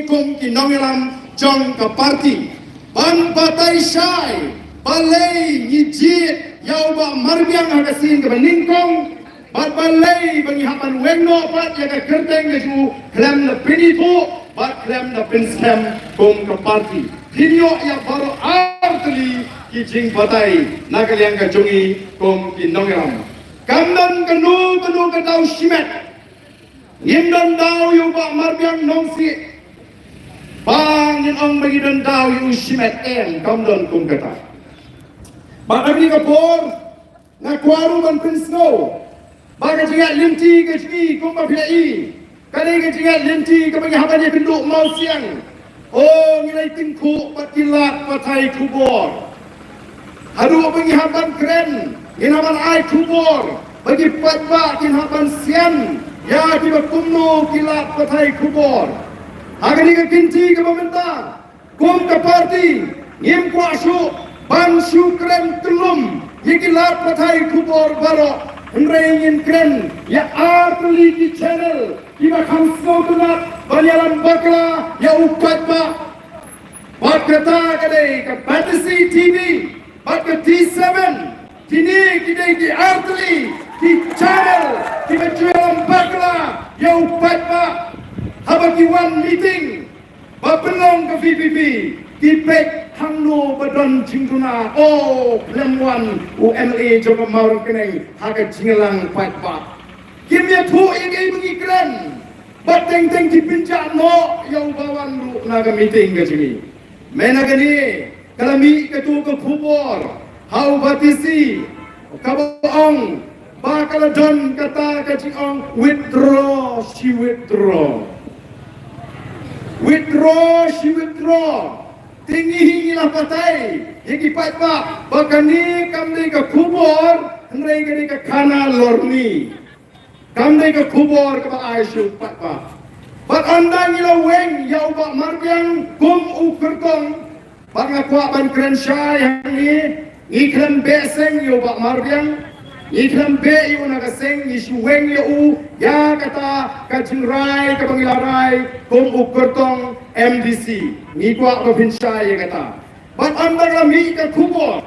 kum ki nongelam jong ka parti ban batai syai balai nyijit yau ba marbiang hagasin ka beningkong bat balai bagi hapan wengno bat yaga kerteng ke ju klem na pinito bat klem na pinskem kum ka parti hinyo ya baru artli ki jing batai nagaliang ka jongi kum ki nongelam kamdan kanu ka dau shimet Yindan daw yung ba marbiang nongsi bang yin ang magidan daw yung shimet en kamdon kung kata bakabli ka por na kwaru ban pinsno baka jingat linti ka jingi kung mapilai kanay ka jingat linti ka bagi haban ya pinduk mau siang oh ngilay tingku patilat patay kubor haru bagi haban keren ginaman ay kubor bagi patba ginaban sian ya tiba kumno kilat patai kubor agani ka kinti ka pemerintah kum ka parti ngim kuasu ban syukren telum yikilat patai kubor baro nreingin kren ya artli di channel tiba khamso tunat banyalan bakla ya upat ba bat kata kadai ka Batasi TV bat ka T7 tini kidai di artli di channel di menjualan bakla yang upat pak habaki one meeting bapenong ke VPP di pek hangno badon cingtuna oh lemwan UMLA juga mau keneng haga cingelang pat pak kimia tu ingai mengikran bateng teng di pincak no yang bawan lu naga meeting ke sini menaga ni kalami ketua ke kubur hau batisi kabaong bakal John kata kacing withdraw, she withdraw. Withdraw, she withdraw. Tinggi hingilah patai. Yang ipat pak, bahkan ni kami ke kubur, hendak ni ke kana lorni. Kami ke kubur ke pak Aisyah pat pak. Bat anda ngilah weng, ya ubak marbiang kum ukertong. Bak ngakwa ban keren syai yang ni, iklan beseng ya ubak marbiang. Iklan be yu naga seng isu weng yu ya kata kacingrai kebangilarai kum ukertong MDC ni kuak provinsia ya kata bat anda kami ke kubur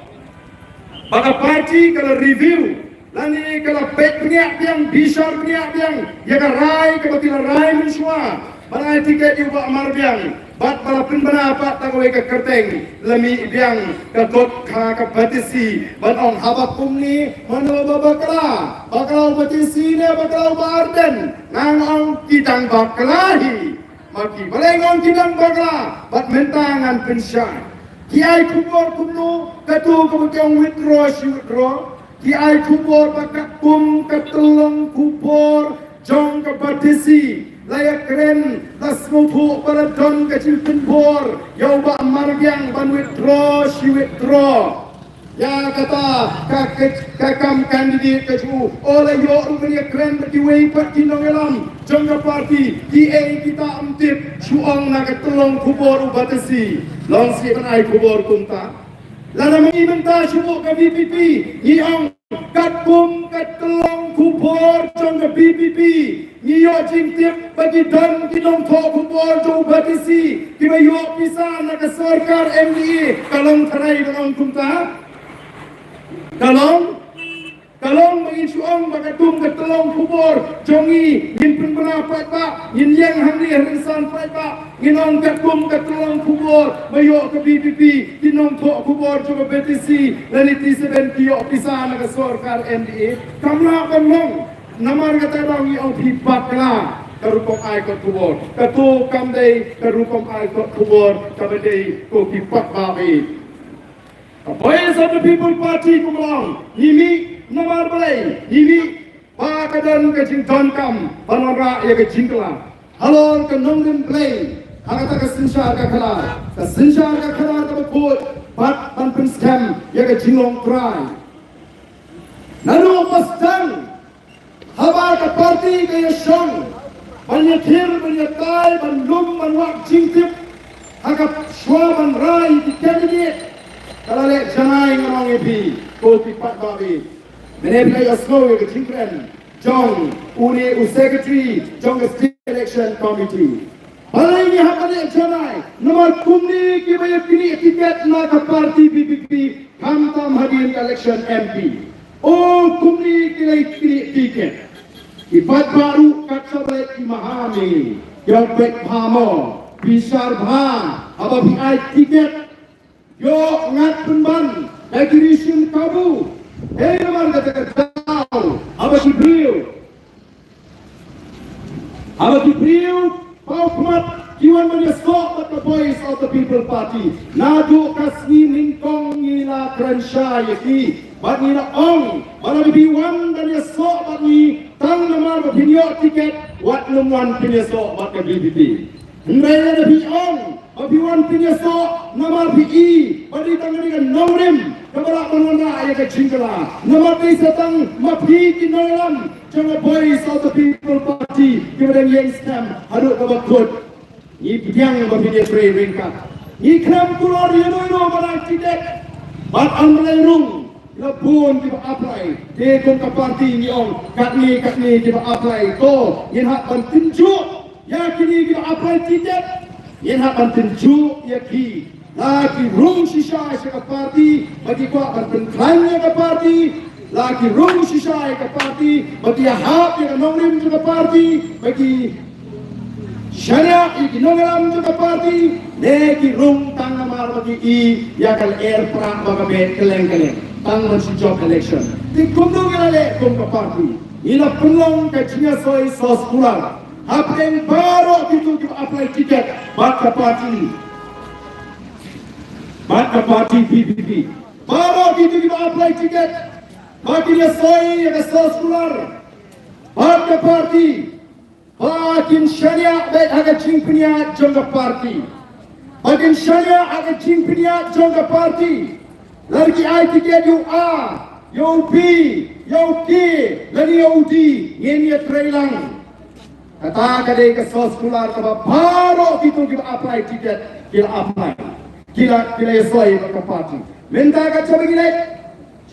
baka parti kalau review lani kalau pet penyak yang bisar penyak yang ya karai kebatila rai mensua balai tiket yu bak marbiang bat balapin bana apa tagawe ke kerteng lami biang ke kot ka ke Batasi ban ong habak kumni mano babakala bakal Batasi ne bakal Arden nang ong kidang baklahi maki balengong kidang bakla bat mentangan pensyan kiai kubur kumno katu kebutang withdraw kiai kubur bakak kum ketulung kubur jong ke Batasi layak keren lasmutu pada don kecil penbor yau ba margiang ban withdraw she withdraw ya kata kakam kandidat kecu oleh yo rumia keren berdiwei parti nongelam jongga parti DA kita amtip suong naga telong kubor Batasi longsi penai kubor kunta lana mengimenta subuk ke VPP niong katkum ketelong kubor jongga BPP niyo jingtip bagi dan kinong to kubor jo Batasi kibayo pisah naga sarkar MDA kalong tarai kalong kumta kalong menginsuang bagatum ketelong kubor jongi yin pendapat pak yin yang hari harisan pak nginong katkum ketelong kubor bayo ke BPP kinong to kubor jo Batasi laniti seben kiyo pisah naga sarkar MDA kamla kamlong namar kata orang yang dipakla kerupong ay kot kubor katu kamday kerupong ay kot kubor kamday ko kipak babi Voice of the People Party kumlang ini namar balai ini pakadan kecing tonkam panora ya kecing kala halon ke nongden play agata ke sinsyar ka khala ta kot pat pan pin scam ya kecing long cry nanu pastang haba ka parti ke yashong banyathir banyatai banlum banwak jingtip agak swaban rai di candidate kalau lihat janai ngomong epi kopi pat babi menepay aslo ke tingkren jong uni secretary jong state election committee Balai ni hak ada janai. Nomor kumni ki bayar kini tiket na ke parti BBP hamtam hadir election MP. Oh kumni ki lay kini tiket. Ibat baru kat sabai imahami. Yang baik pamo. Bisar bha. Aba BI tiket. Yo ngat penban. Lagi risim kabu. Hei nomor kata tahu. Aba kibriu. Aba kibriu. Pau kuat kiwan menyesok at the voice of the people party. Nadu kasni ningkong nila krensha yaki. Bat nila ong. Bala biwan dan yesok bat ni tang namar berpinyo tiket. Wat numwan pinyesok bat ke BBP. Hendaknya ada ong. Biwan pinyesok namar PI. Badi tang ni kan nomrim. Kebalak menwana ayah ke cingkala. Namar pisatang mapi kinolam. Jangan voice of the people party. Kemudian yang scam. Haduk kabakut. Ni biang berpindah free ringkat. Ni kram kulor yano barang tidak. Bat anglai rung. Lapun kita apply. Dekong ke parti ni ong. Kat ni kita apply. To. Yang hak bertunjuk. Ya kini kita apply tidak. Yang hak bertunjuk. Ya ki. Lagi rung sisa ke parti. Bagi kuat berpenklanya ke parti. Lagi rung sisa ke parti. Bagi hak yang nongrim ke parti. Bagi syariah iki nongalam juga parti. Neki rung tang namar bagi i. Ya kal air perang bagabe keleng-keleng. Tang si job election. Di kundung ilale kum ke parti. Ina penglong ke Cina soy sos pulang. Apa yang baru itu kita apply tiket. Bat ke parti. Bat ke parti PPP. Baru itu kita apply tiket. Bagi dia soy ke sos pulang. Bat ke parti. Bakin syariah baik agak cingpinya jangka parti. Bakin syariah agak cingpinya jangka parti. Lagi I tiket you A, you B, you K, lagi you D, ini trailang. Kata kadai ke sos kular kaba baru itu kita apply tiket, kita apply. Kita sesuai ke parti. Minta kat coba gila.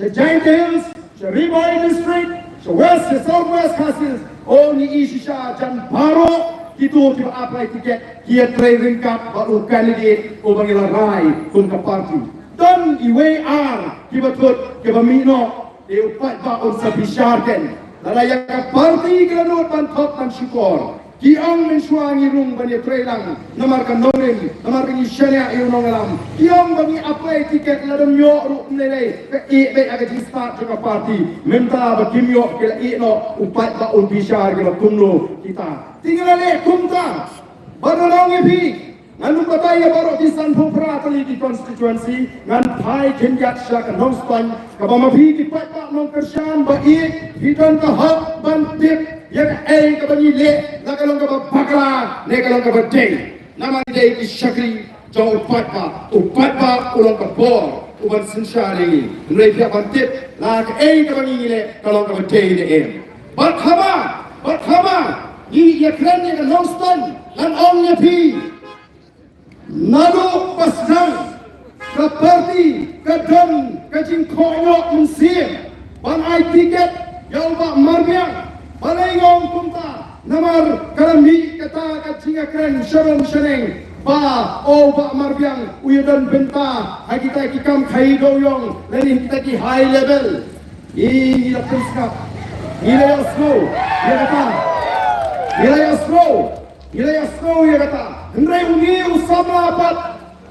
Giant Hills, Ribai District, West, Southwest Castles. Oh ni isisha jan baru kita apply tiket kia training cup baru candidate o bangila rai kun ke parti dan IWR kita tut kita mino di upat ba on sabisharken lalaya ke parti kita not ban top dan syukur kiang mensuangi rung bani trailang namar kan norim namar kan syariah iyo nongalam kiang bani apply tiket ladam yo ru nilai ke i be aga di start ke parti minta ba kimyo ke i no upat ba on bishar ke kumlo kita tinggal le kumta baru nongi pi nganu kataya baru di Sanpung Pratali di constituency ngan pai kenjat syak nonstan ka ba mapi di pat ba nong kersan ba i hidan ka hak ban tip yang ka bani le la kalong ka bakla ne kalong ka day nama day ki syakri jauh upat ba ulong ka bor uban sinsyari ngai pia ban tip la ka ka bani le kalong ka day de bat khama ni ya kran ne nonstan lan ong ne pi nado pasang ke parti ke dom ke jingkoyo mensim ban ai tiket yang ba marbiang balai ngong kumta namar kalami kata kacing keren syarong syareng ba o ba marbiang uyadan benta kita kikam khai doyong lani kita ki high level i lapun skap ilaya slow ya kata ilaya slow ya kata hendrai ungi usama apat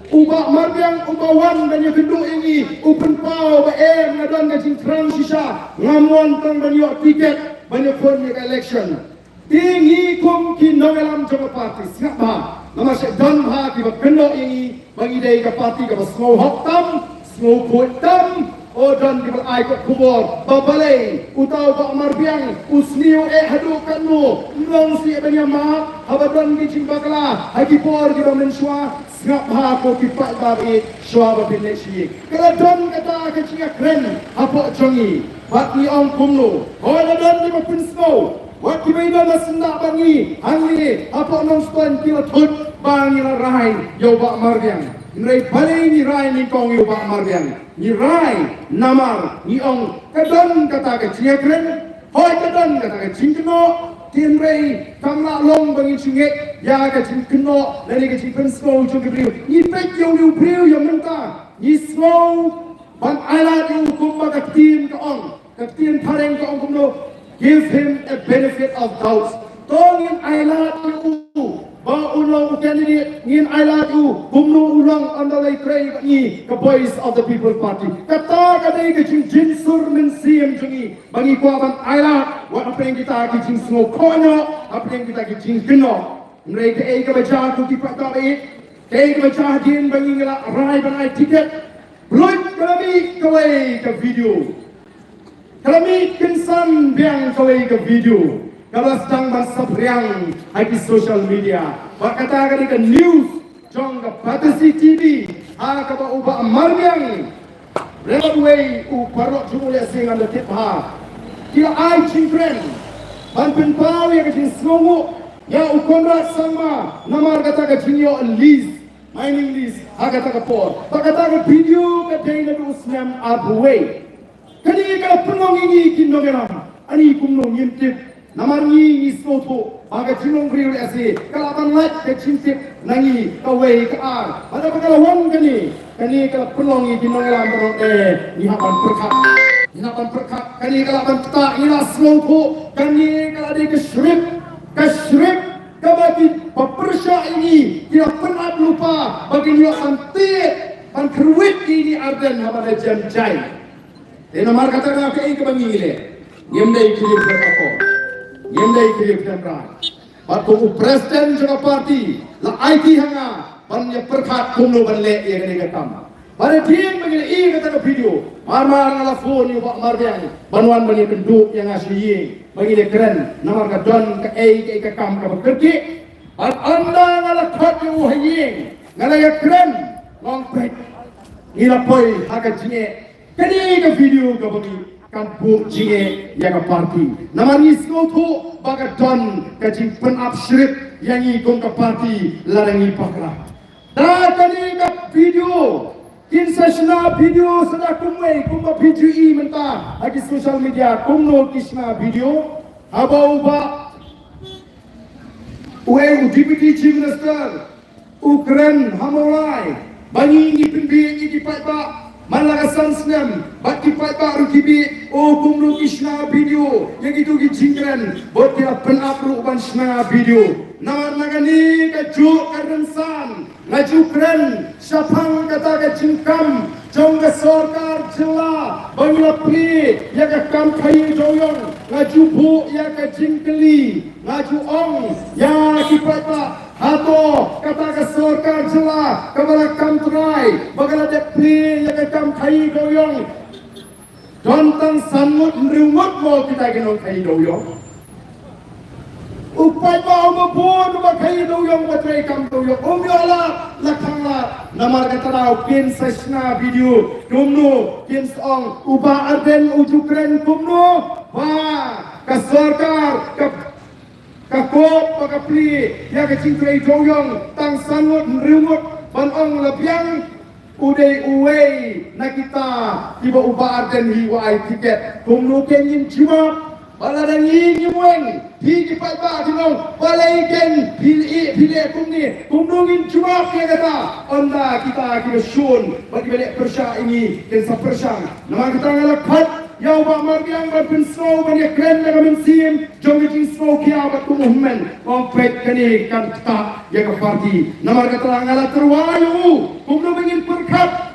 uba marbiang ubawan dan yang kedua ini open pau ba ngadan kacing keren sisa ngamuan tang dan yok tiket banyak pun ni election tinggi kum ki nongalam jama parti siap ba nama syek dan ha ki bakendo ini bagi dai ka parti ka small hoktam small kutam o dan ki ai ka kubor babalai utau ba marbiang usniu hadukan no nong si banya ma habadan ki cimbakla hagi por ki mensua siap ha ko ki pat babi shwa ba bineshi kala dan kata ka cia kren apa jongi bat ni ong kumno hola dan di mapun snow wat ki baida masna bangi hangi apa nong span kila thut bangi la rai yo ba marbiang nrai balai ni rai ni kong yo ba marbiang ni rai namar ni ong kadan kata ka cia kren hoi kadan kata ka cingno Tien Rei Kang La Long bangin chingek ya ka ching kno la ni ka ching pen snow chung briu ni pek yo liu briu yo menta ni snow ban ala yu kumba ka tien ka ong ka tien pareng ka ong kumno give him a benefit of doubt tong in ala yu ba ulang candidate ngin ala yu kumno ulang andalai trei ni ka voice of the people party kata ka dei ka ching jin sur min siem chungi bangi kwa ban ala wa apa yang kita kicing semua konyo, apa yang kita kicing keno. Mereka ka baca tu kipak kami, ka baca din bagi ngela rai banai tiket. Belum kami kawai ke video, kami kinsan biang kawai ke video. Kalau sedang berseberang di social media, berkata ke news, jong ke Batasi TV, kaba ubah marbiang. Railway parok jumlah singan detik Kila ai chingkren ban pen pau ya kachin snongo ya ukonra sama namar kata ka chinyo lease mining lease agata ka por pakata ka video ka dei na usnam abwe kani ka punong ingi kinnogeram ani kumno yintip namar ni isnoto aga chinong griul ase kalaban lat ka chintip nangi kawai ka ar ada pakala won kani ka punong ingi kinnogeram ni hapan perkhat Inapan perkat kani kalaban kita ina selongko kani kaladi keshrip kabagi pepersya ini tidak pernah lupa bagi dia santit dan keruit ini arden habada jam jai. Dena mar kata ka ke bangi ile nyemdai kirip berapa nyemdai kirip dan Batu presiden juga parti la IT hanga bannya perkat kumno banle ya kani katam. Pada tim begini i kata ke video mar ngala phone yu bak marbiang banwan bagi kenduk yang asli bagi dia keren namar ka don ka ke kam ka bekerja anda ngala khat yu haying ngala ya keren long pet ila poi haka jinge kani ka video ka bagi kampung jinge ya ka parti namar ni sko thu baga don ka jing pen up shrip yang i kong ka parti larangi pakra da kani ka video Kinsashna video sada kumway kumba PGE menta agi social media kumno kishna video aba uba uwe deputy chief minister Ukraine hamolai bangi ni pimbi ni dipaiba malaga sansnem bati paiba rukibi o kumno kishna video yang itu gi jingren bot dia penapru ban shna video namar nagani ka ju karensan ngaju kren syapang kata ke jingkam jong ke sorkar jela bangla pri ya ke kam khai joyong ngaju bu ya ke jingkeli ngaju ong ya kipata hato kata ke sorkar jela kabala kam trai bagala de pri ya ke kam khai joyong jontang sanmut mriwut mo kita kenong khai joyong upai bau mabun makai do yang batrai kam do yang omyola lakangla namar katarau kin sashna video kumno kin song uba arden ujukren kumno wa ka sarkar ka kop ka pli ya ka cingkrei do yang tang sanut rimut ban ong labiang udai uwe nakita tiba uba arden hiwai tiket kumno kenin jiwa Bala dan ini mueng, hiji paiba jinong, balai ken pilih kumni, kumnungin cuma dia kata, anda kita sun bagi balik persya ini dan sapersang. Nama kita ngelakhat, yau bak marbiang berpun snow banyak keren dengan mensim, jom jing snow kia batu movement, kompet kini kan kita ya ke parti. Nama kita ngelak terwayu, kumnung ingin perkat,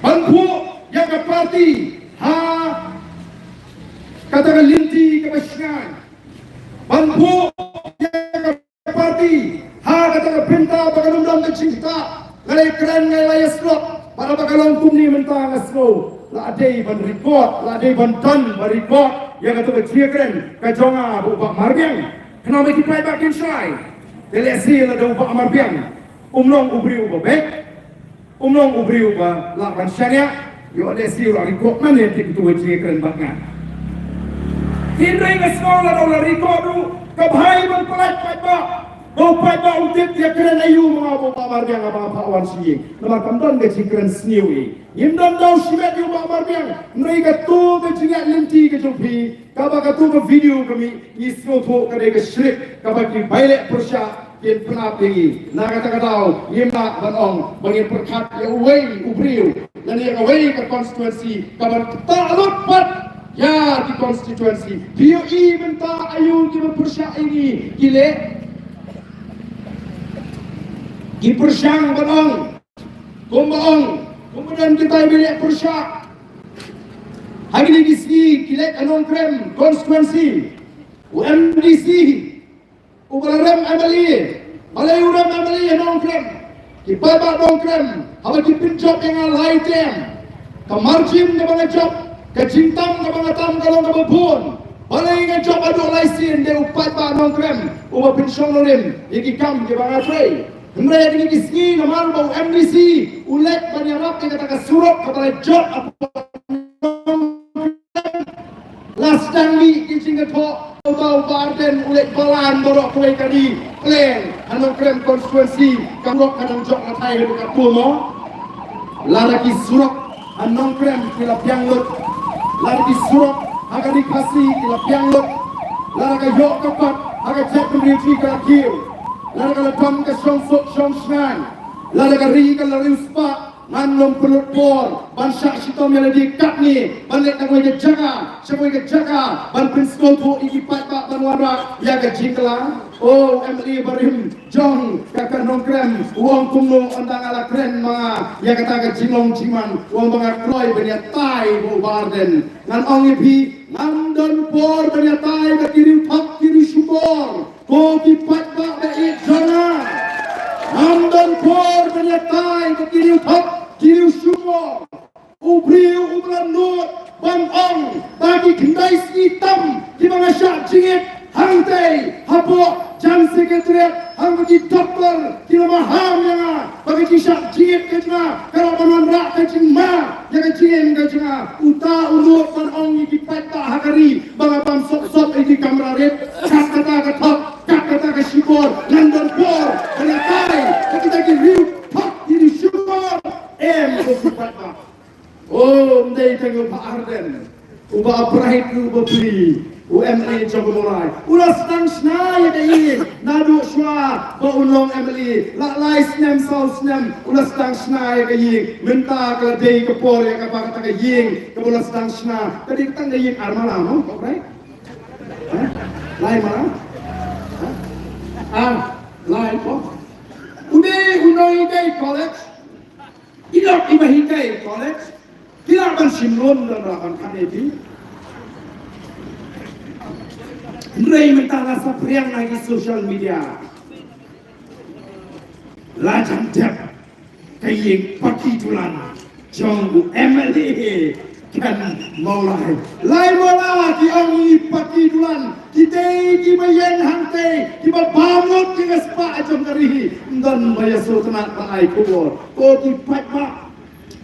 bangku ya ke parti, katakan linti kebasyan bantu yang parti katakan pinta bagaimana dalam cinta ngalai keren ngalai slot para bagaimana kumni mentang aslo la adai ban record la adai ban ton ban record yang kata kecil keren kajonga bubak marbiang kenapa kita bakin syai delesi la do bubak marbiang umlong ubri ubah baik umlong ubri ubah la ban syania yo delesi la record mana yang tu kecil keren banget Hindai ke sekolah dah record tu, kebhai berpelat paiba, Bau pai bau tit dia keren ayu mengapa Pak Marbiang apa awan sih. Nama kamdan ke keren sniwi. Imdan dau simet yu Pak Marbiang. Mereka tu ke jingat lenti ke jopi. Kaba ka tu ke video kami isno tu ke ke shrip kaba ki bailek persya yang pernah tinggi. Nak kata tahu yimna banong bagi perkat ya uwei ubriu. Dan yang away ke konstituensi kaba tak pat ya di konstituensi. Dia even tak ayu kita persya ini gile. Dipersyang banong, kumbaong, kemudian kita bilik persyak. Hari ini disini kilet anong krem konstituensi, UMDC, Ubalarem MLE, Malayurem MLE anong krem, Kipabak anong krem, habang kipinjok yang alay tem, kamarjim na mga job, kajintam na mga tam kalong kababun, balay nga job aduk laisin, de upat ba anong krem, ubapinsyon na rin, ikikam di mga tray. Mereka ini kisni nama bau MDC ulet banyarap yang kata surat kepada job apa last time ni kising ketok bau barden ulet balan borok kue kadi plan anong krem konstituensi kamrok kadang job latai dekat pumo laraki surat anong krem kilapiang lut laraki surat agak dikasih kilapiang lut laraki yok kepat agak cek pendiri kakil lada kalau tom ke song snan, lada kari kalau riuspa, nanom pelut por, bansak sitom yang lagi kat ni, balik nak ke jaga, siapa ke jaga, ban prinsipal tu ikipat pak banwara, ya ke jingla, oh MLE barim, jong kakak nongkrem, uang kumno andang ala keren ma, ya kata ke jinglong jiman, uang bangat kroy benya tai bu barden, ngan ong ipi, nandon por benya tai ke kiri pak kiri syukur. Kau dipat bak baik jana, nandon por menyatai ke kiri utak, kiri syukur, ubriu ubran nur, bangong bagi kendai hitam di mana syak jingit, hantai, hapok, jam sekretariat, hang bagi doktor, di nama ham yang bagi kisah jingit ke jengah, kalau banuan rak ke jengah, yang ke jingit ke jengah, uta unur bangong dipat tak hakari, bangapam sok-sok di kamera red, kata ketok. Kata ke syukur, London Por, menyatai, kita kiri, pak, kiri syukur, berkupat pak. Oh, mendai tengok Pak Arden, ubah perahit ubah beli, UMLE coba mulai. Ulah senang senang ya kain, nadu syua, baunong MLE, lai senam sau senam, ulah senang senang ya kain, minta ke day ke Por ya kapal kata ke ying, kemulah senang senang. Tadi kita nggak ying armalah, no, right? Lai malam. Lain kok. Udah unoi day college, tidak ibahikai college, tidak bersimlon dan rakan kanedi. Mereka minta rasa priang lagi social media. Lajang dep, kayak pagi tulan, janggu MLE kan mulai. Lain malah di angi pagi tulan. Kita bayan hantai, kita bangun dengan sepak jam kari dan bayar sultanat tanai kubur. Kau dipat mak,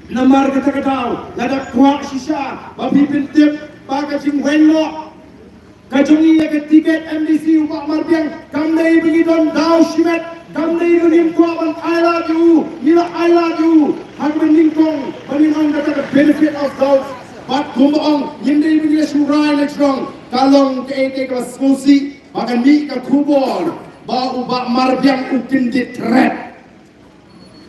namar kata tahu, ada kuak sisa, babi bintip, bagai cing wenok, kacungi ya ketiket MDC Pak Marbiang, kami bagi don dau simet, kami bagi kuaban I love you, nila I love you, hang meningkong, meningkong kata benefit of those. Pat kumbaong, hindi bagi surai next wrong. Kalong ke kelas musik, bahkan mi ke kubur, bau Pak Marbiang ukin ditret,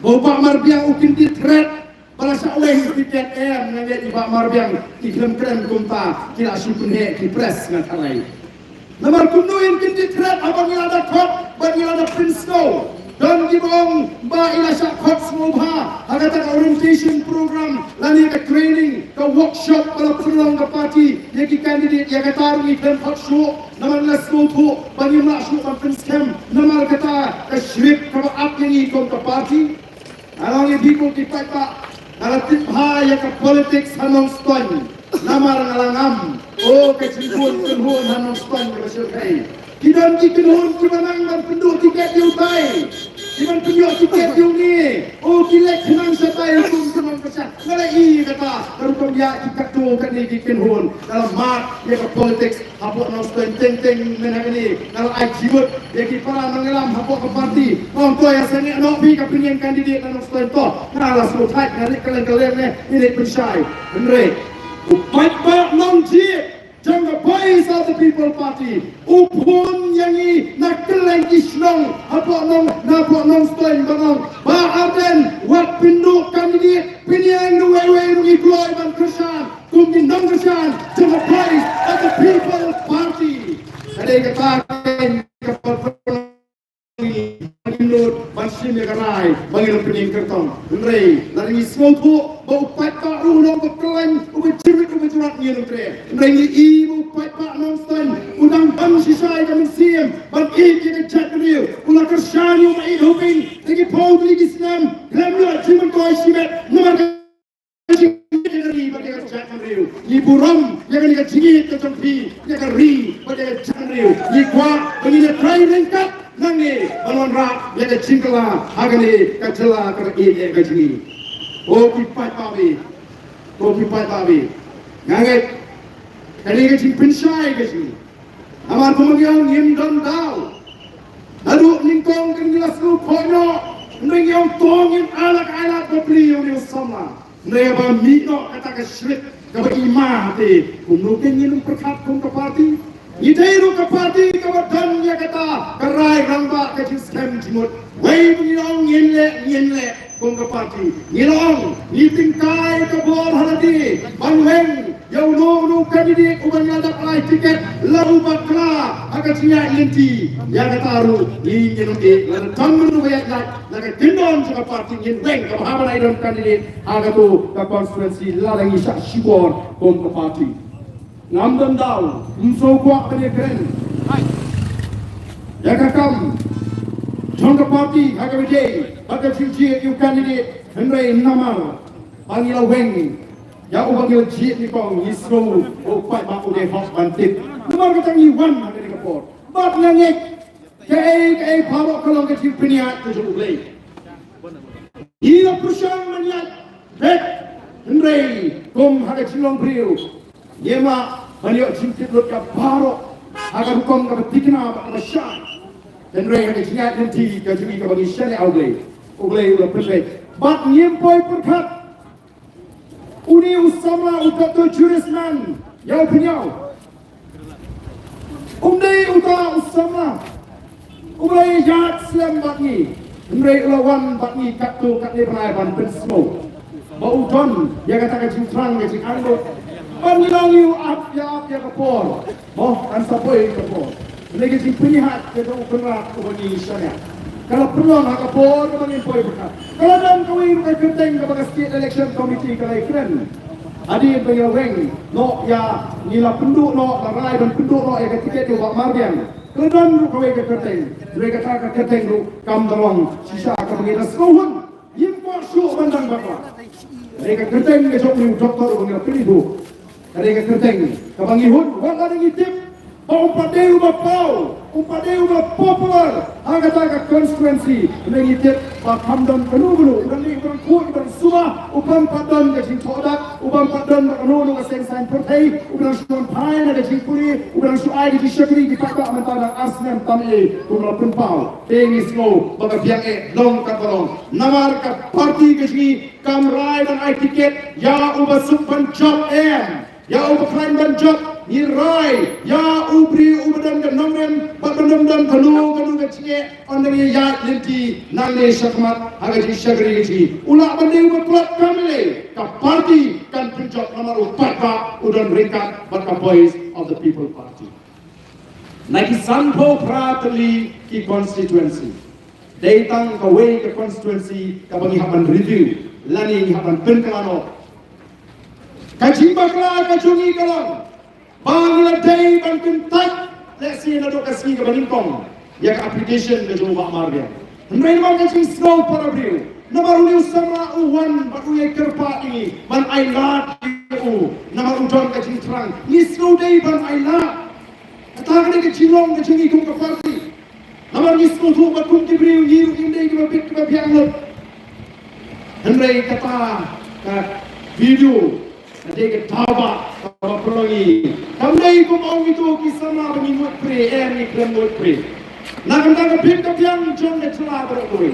bau Pak Marbiang ukin ditret, balasa oleh tiket nanti Pak Marbiang iklim keren kumta, kila sipun he kipres ngatarai. Nomor kunuin ukin ditret, abang ada kop, bagi ada Prince dan gibong ba ilasya kot semua, agak tak orientation program, lani ke training, ke workshop kalau perlu ke parti, yang kandidat yang kata orang iklan hot show, nama las tu, bagi masuk ke scam, nama kata ke shrip kalau up yang ikut ke parti, along yang people kita pak, kalau tipha yang ke politics hanong stone, nama ngalangam, oh ke cimbun hanong stone ke syurkai. Kita kikinhun kemenangan penduduk tiket diutai. Iman punya tiket yung ni. Oh, kilek senang satay hukum senang kesan. Ngalai kata, baru dia tiket tu kan ni dikenhun. Dalam mat, dia ke politik, hapok nang teng-teng menang ni. Dalam ajibut, dia ki para mengelam hapok ke parti. Orang tua yang sengit nak pi ke pilihan kandidat dalam stand tu. Ngalah sebut hai, ngarik kalian-kalian ni, ini pensai. Benar. Baik-baik nang jip. Jangan boys of the people party. Upun yang ni nak keleng isnong apa nong stoin bangang. Baaden wat pinduk kandidat piniang duwe nungi gloy ban kesan. Kumdi nong kesan. Jangan boys of the people party. Ada katakan Menurut Bansim yang karai Bagi pening kertong Nrei Lari semua bau pat pak nong berkelain Ubecimit ubecurat ni nrei Nrei i bau pat pak nong stan Udang bang sisai kami siam Ban i kita chat riu Ulang kersan yung main hoping Lagi pau lagi senam Lemnya cimen koi simet Nomor Ni buram yang ni kecingit ke tempi yang keri pada canriu ni kuat begini try lengkap nangi balon rak yang kecingkala agani kacela kerin yang kecing oh pipat babi nganget kali kecing pensai kecing amar pemegang ngim dan dau lalu ningkong kan jelas lu kono ningkong tongin alak beliau ni sama mereka minok kata kesyrik kau imah ti, kumrukin ni perkat kum ke parti, idai ru ke parti kau dan ya kata kerai ramba kecil scam cimut, wei menyong nyenle kum ke parti, nyelong ni tingkai ke bor haladi, banweng yau no kandidat uban nyadak lai tiket lalu bakla agak cia inti ya kata ru ni nyenuke lalu tamu nu bayak nak kendon ke parti nyenweng ke bahaman idam kandidat agak tu ke konstituensi lalang isak sibor kum ke parti ngamdam dau umso kuak kene keren ya kakam jong ke parti agak bejai agak cici you kandidat henry nama panggil weng ya ubang yo jit ni kong isro o pai ma o de hok bantit nomor ka tangi wan ha ni kapor bat ngek ke parok kalong ke piniat ke jule ila pusang maniat bet ndrei kom ha ke silong priu yema banyo cintit lot ka parok agar kom ka tikna ba shan ndrei ha ke siat nanti ka jumi ka bagi shan augle ula perfect bat nyempoi perkat Uni usama utato jurisman yau punyau. Umdai uta usama. Umdai yat slam batni. Umdai lawan batni katu katni penaiban pensmo. Bau ton ya kata kacing terang kacing anggo. Panilang yu ap ya kapor. Boh kan sapoi kapor. Lagi kacing penyihat kata ukerak ubani syariah. Kalau perlu nak kapor ke bangin poi berkat. Kalau dalam kawin bukan kerteng ke bagas state election committee kalau keren. Adi bagi weng no ya nila penduk no larai dan penduk no ya tiket tu bak marbian. Kalau dalam kawin ke kerteng, mereka tak kerteng tu kam dalong sisa ke bangin sekohun. Impor syuk bandang bakla. Mereka kerteng ke sok ni doktor bangin pilih tu. Mereka kerteng ke bangin hun, wang ada ngitip. Umpadeu popular agak konstituensi mengitit pakhamdan kanu berani berkuat bersua uban padan ke sing todak uban padan kanu ke sing sain pertai uban suan pai ke sing puri uban suai di syakri di pakak mentara asnem tamai kumla penpau tengis mo baga biang long kabarong namar ka parti ke sing kamrai dan ai tiket ya uba supan job ya uba klaim dan job Nirai ya ubri ubadan ke nongen babandam dan kanu ke cie ondeng ya linti nangne sakmat haga di syagri ci ulak banding berkuat kamile ka parti kan penjok nomor 4 ba udan ringkat baka voice of the people party naki sampo prateli ki constituency datang ke way ke constituency ka bagi haban review lani haban penkalano kajimbakla kacungi kalong Bangla day bangun tak, leksi nak dok kasih ke Baningkong, yang application ke Jawa Marga. Mereka kasih slow para beliau. Nomor uni sama uwan, baru yang kerpa ini, ban ailat itu, nomor udan kasih terang. Ni slow day ban ailat. Katakan ke Cilong ke Chingi kum ke parti. Nomor ni slow tu bakum di beliau, yiru indai ke lut Henry kata video nanti ke tawa kalau pergi kami ko mau itu kisah pengimut pre ni pengimut pre nak kata ke yang John ke celah berkoi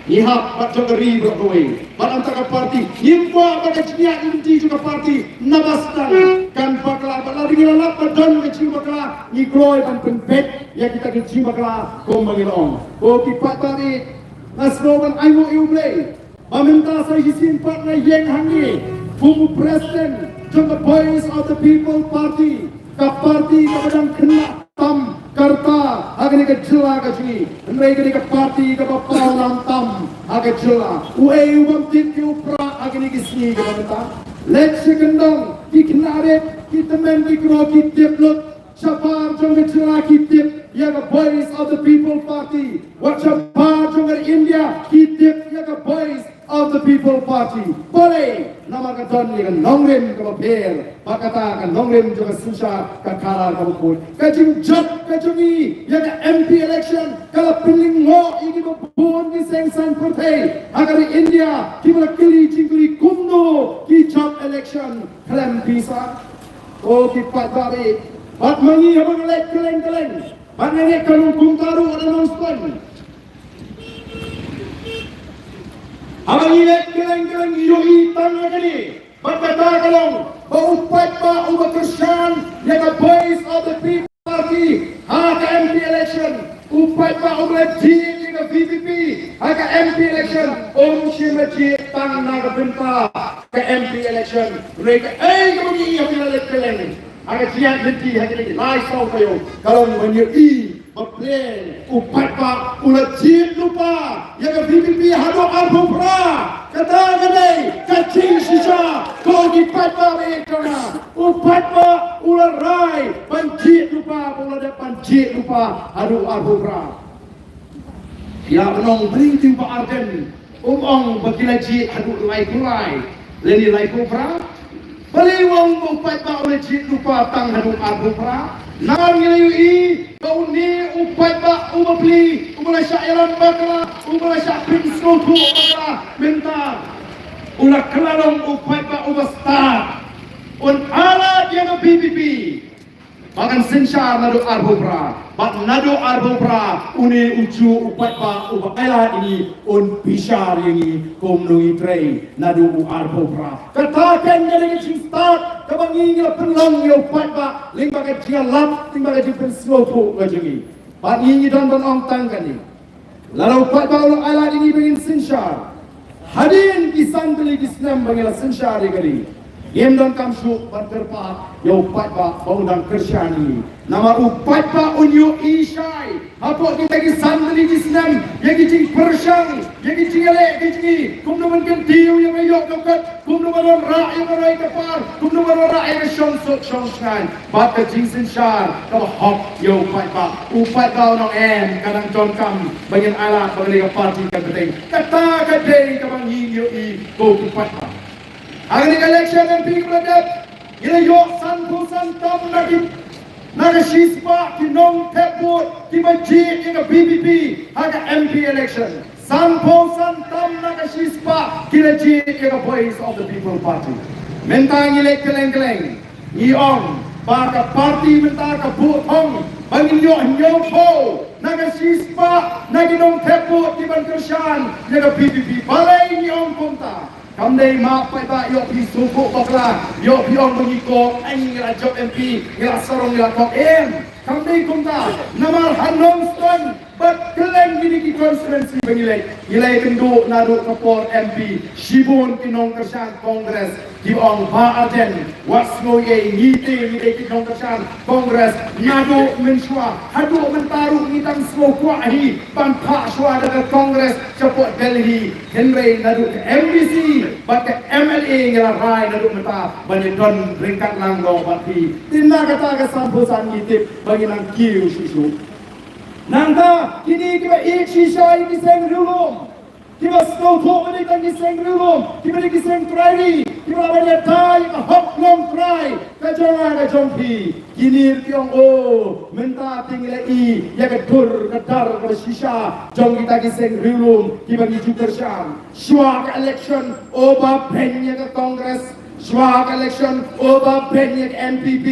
Ihap batjogari berkoi balantaka parti nimba pada cia inti juga parti nabastan kan bakla balari ngelap badon ke bakla ni gloi pan penpet ya kita ke bakla ko mangilong o kipat tadi nasroban aimo iublei meminta saya isin partner yang hangi Fumu Presiden juga Voice of the People Party ke parti kepadang kena tam karta agak ke jela ke sini mereka ke parti ke bapau tam agak jela uai ubam tim ke upra agak ke sini ke bapau let's kendong di kenare kita men di kro kita lut siapa juga jela kita ya ke Voice of the People Party what siapa juga India kita ya ke Voice of the People Party boleh nama katon ni kan nongrim ke bapir pakata kan nongrim juga susah ke kara ke bukut kajing jat kajungi ya ke MP election kalau piling ngo ini bapun di sengsan partai agar di India kita kili cingkli kumno di jat election klaim bisa oh kipat bari bat mangi abang lek keleng bat ngerek kalung kumtaru ada nongspon abang ini keleng yoi tangga kini berkata kalong baupat ba uba Krisyan yang Voice of the People Party haka MP election upat ba uba Jin yang VPP haka MP election Shima Jin tang naga benta ke MP election mereka kemang iya pinalik keleng haka jian binti haka lagi lai sau kayo kalong menyoi Baplen, upat pa, ulat jin lupa, yang VPP hado arbupra, kata kadai, kacing sisa, kau dipat pa mereka, upat pa, ulat rai, pancit lupa, ulat pancit lupa, hado arbupra. Ya menong beri timpa arden, ong bagilaji hado lai kulai, leni lai kupra, beli wong upat pa ulat jin lupa, tang hado arbupra. Nang ngilui kau ni upat ba umabli umala syairan bakla umala syapin snotu bakla minta ulah kelalong upat ba ubasta un ala dia BBB bahkan sensar nado arbobra bak nado arbobra uni uju upat ba ubakaila ini un bishar ini komnui trei nado arbobra katakan jadi start kabangi ngila penlang yo upat ba limbaga dia lap limbaga dia pensloto ngajengi bak ini dan ong tangkan ni lalu upat ba ulang ala ini bengin sensar hadin kisan beli Islam bangila sensar kali Yem dan kamsu berterpa yo upat ba undang Kristiani nama upat ba unyu isai apa kita ki sandali Islam yang ki persang yang ki ele ki kum no man tiu yang ayo dokat kum no man ra yang rai kapar kum no man ra yang shong shan ba ka jingsin shar ka hok yo upat ba no en kadang jon kam bagian ala bagi parti ka penting kata ka dei ka bang yo I ko upat ba Agni election MP product ila yo san tam naga shispa ki nong tepot ki baji ila BBP aga MP election san tam naga shispa ki laji ila Voice of the People Party mentang ila keleng iong baka party mentang ka buong bangin yo po naga shispa nagi nong tepot ki ban Krisyan ila BBP balai ni ong punta Kamdai mapai ba yo pi suku bakla yo pi ong mengiko ang ila job MP ila sarong ila kok kamdai kumta namal hanong stone but keleng gini ki constituency bangilai ilai kendu nadu kapor MP shibun kinong Krisyan Kongres di ong ba aden wasno ye ngite ki kinong Krisyan Kongres nadu mensua hadu mentaru ngitang smo kwahi ban pa shwa daga Kongres cepot Delhi Henry nadu ke MBC bagai MLA ngela rai nadu menta banyak don ringkat langgo bati tinna kata ke sampusan ngitip bagi nang kiu susu nangka kini kita shisha ini seng rulum kita snow to ini kan seng rulum kita seng training kita banyak tay hok long try ke jong pi kini tiong minta tinggal ya ke dur ke dar ke shisha jong kita kiseng rilum kita bagi syam swag election oba pennya ke kongres swag election oba pennya ke NPP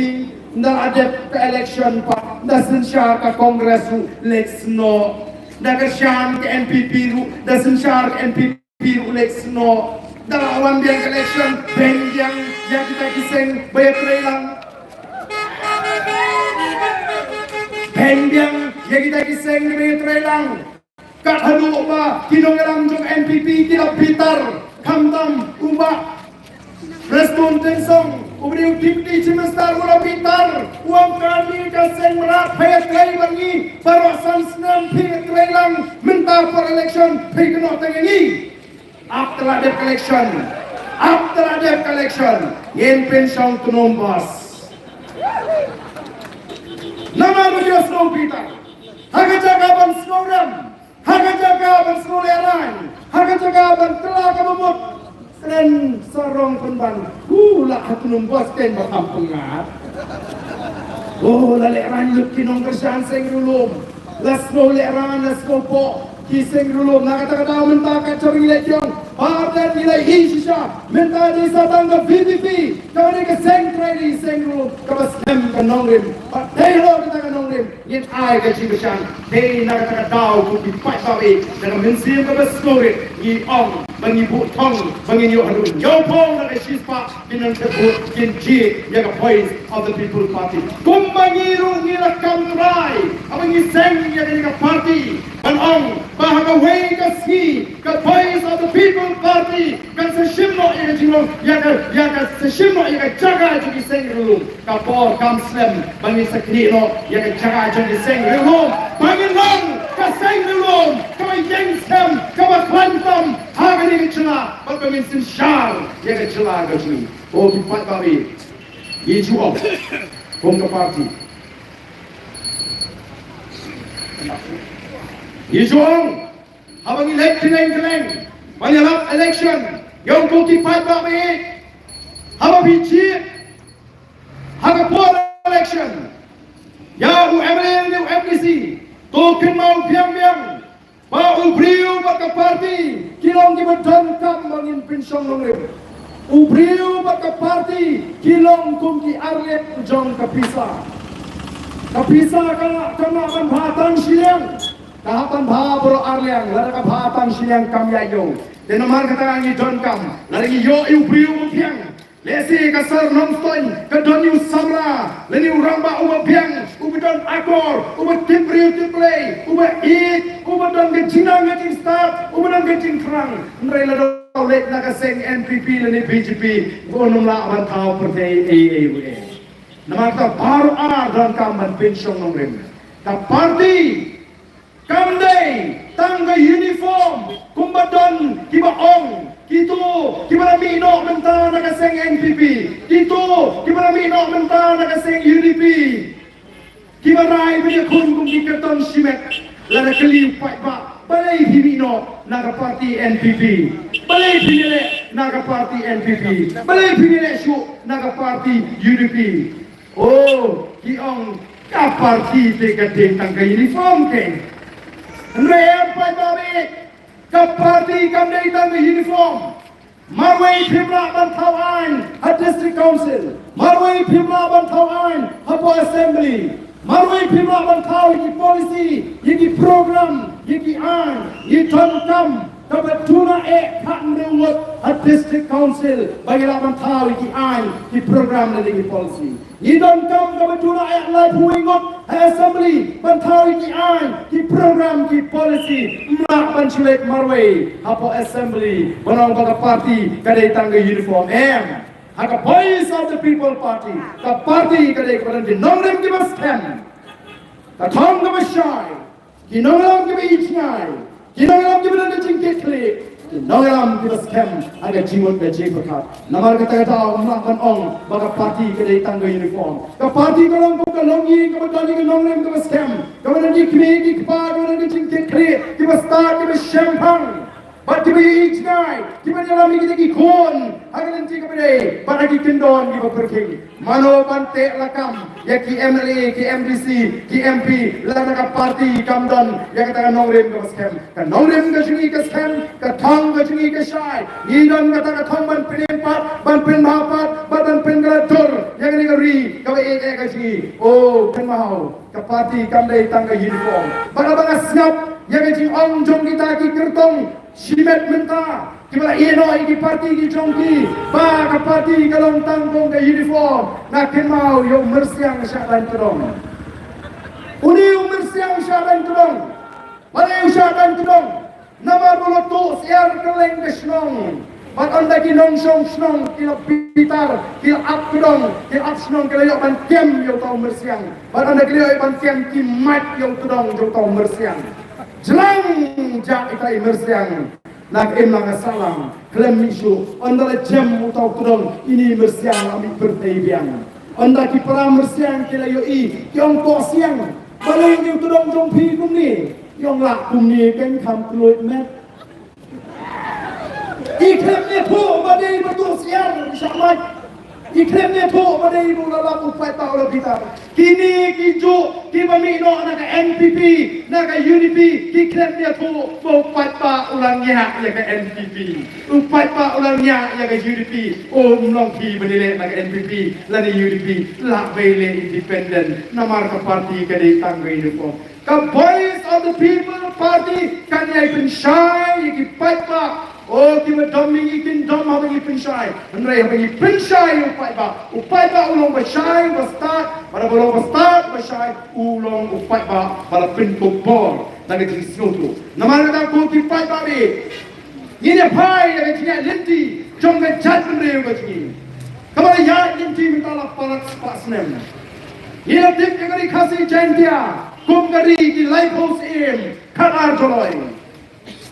nda ada ke election pa nda sensyar ke kongres lex no nda ke syam ke NPP nda sensyar ke NPP lex no nda awan biang election pen yang kita kiseng bayar trelang pen yang kita kiseng bayar trelang kat hadu ba kinong elang jong NPP kita pitar kamtam umba Reston Tensong, ubri ukipti cimestar mula pitar, uang kami kaseng merat payat kali bangi, parasan senam payat kailang, minta for election, pay kenok tengeni. After that collection, yen pensong tunombas. Nama beliau snow pitar, haga jaga ban snow dam, haga jaga ban snow leran, haga jaga ban kelak kabut. Keren sarong penban, lah hatunum bos ten bakam pengat. Lale ranjuk kinong kerjaan seng rulum, lasno leran lasno po kiseng rulum. Nakata-kata minta kacori lejong, partai nilai hisisha, minta desa tangga VVP, kawani ke seng trade seng rulum, kabas hem kanongrim, partai lo kita kanongrim, yen ai ke cibeshan, hei nakata-kata tau kupi pai babi, dengan mensim kabas skorit, yi ong. Bagi butong, bagi niyo harun. Yo pong na resispa binang sebut kinci yang voice of the people party. Kung mangiru nila kamtray, abang iseng yang nila party. Banong bahagaway kasi ka voice of the people party. Kan sa shimno yang jino yang sa shimno yang jaga jadi seng rulung. Kapor kamslem bagi sakino yang jaga jadi seng rulung. Bagi long kaseng rulung. Kawai yengsem, kawai klantam. Haga ni kecela, bermain sensyar yang kecela kecil. Oh, empat kali. Iju om, ke parti. Iju om, abang elek keleng, banyak election. Yang koki empat kali, abang biji, abang poor election. Ya UML, UMDC, token mau biang. Bau beriu baka parti, kilong gibadan kam bangin pensong nongrim. Ubriu baka parti, kilong kumki arlet jong kapisa. Kapisa kama batang silang, kahatan bah bro arliang, lara ka batang silang kam yayo. Denamar kata ngi jon kam, lari yo ubriu biang. Lesi kasar nomstoin, kadoniu samra, leni uramba uba biang, ubidon akor, uba tipriu tiplay, uba eat, uba don gejinang gejing start, uba don gejing kerang. Nrela do let na kaseng NPP leni BJP, gonum la abantau partai AAUA. Namata baru dan kamban pensiong nongrim. Ta parti, kamdei, tangga uniform, kumbadon, kiba ong, Itu gimana mino mentah nak kaseng NPP. Itu gimana mino mentah nak kaseng UDP. Gimana punya kun kerton simet. Lada keliu pak pak. Balai mino nak parti NPP. Balai pinile nak parti NPP. Balai pinile syuk nak parti UDP. Oh, kiong ka parti tekadeng tangga uniform ke. Nrem pak babi. Parti kami datang ke uniform. Marwai Pimla Bantawan, a district council. Marwai Pimla Bantawan, a assembly. Marwai Pimla Bantawan, yiki policy, yiki program, yiki an, yiki tonkam. Kabatuna katan rewot a district council. Bagilah Bantawan, yiki an, yiki program dan yiki policy. Yidon kam kabatuna live huingot assembly Bantawan yiki an, yiki program, yiki policy. Panculek Marwai, apa assembly, banang baga parti, kadai tangga uniform M. Haka voice of the people party, ka parti kadai kepada di nongrim kita scam, ka thong kita shy, ki nonglam kita ichai, ki nonglam kita nanti cingkit klik, ki nonglam kita scam, ada jiwat beji berkat. Namar kata umlakan ong baga parti kadai tangga uniform, ka parti kalau buka longi kepada di nongrim kita scam, kepada di kiri di kepala kepada di cingkit klik, kita start kita champagne. But kita each night, kita nyalami kita kikon, hagalan tika pada, pada kikendon kita pergi. Mano bante lakam, ya ki MLA, ki MDC, ki MP, lana ka party kamdon, ya kata ka nongrem ka scam, ka nongrem ka chingi ka scam, ka thong ka chingi ka shy, idon kata ka thong ban penempat, ban penmapat, ban pengrator, ya kani ka ri, ka ba ka chingi, oh penmahau, ka party kamdai tangga uniform, banga snap. Yang jing ong jong kita ki kertong simet menta kibala inoi ki parti ki jongki ba ka parti kalong tangkong ka uniform na kemau yo mersiang syaban terong uni mersiang syaban terong balai syaban terong nama boloto siar keleng kesnong bat anda ki nong song snong kila pitar kila ap kedong kila ap snong kila yo ban kem yo tau mersiang bat anda kila yo ban kem ki mat yo kedong yo tau mersiang Jelang jak itai mersiang nak emang salam klem misu andala jam utau tudong ini mersiang amik bertaibiang anda ki para mersiang kila yo i yong ko siang baleng yo tudong jong pi kum ni yong lak kum ni ben kam kluit met i klem ne po badai betul siang insyaallah Iklim ni tu pada ibu dalam upaya tahu kita. Kini kijo, kita mino nak NPP, nak UDP. Iklim ni tu upaya ulangnya ya ke NPP. Upaya ulangnya ya ke UDP. Oh mungkin berdiri nak NPP, lagi UDP, lah beli independen. Namar ke parti kedai tangga itu. The voice of the people party kan ia pensai, ikipaya. Oh, kita domingi kin dom apa ni pensai. Andai apa ni pensai upai ba ulong pensai start, pada ulong start pensai ulong upai ba pada pintu bor lagi di situ. Nama kita ko upai ba ni. Ini pai lagi dia linti, jom ke jat benda ke sini. Kamu ya linti minta lah parak pasnem. Ini tip yang dikasih jantia, kum dari di lighthouse aim, kanar joloi.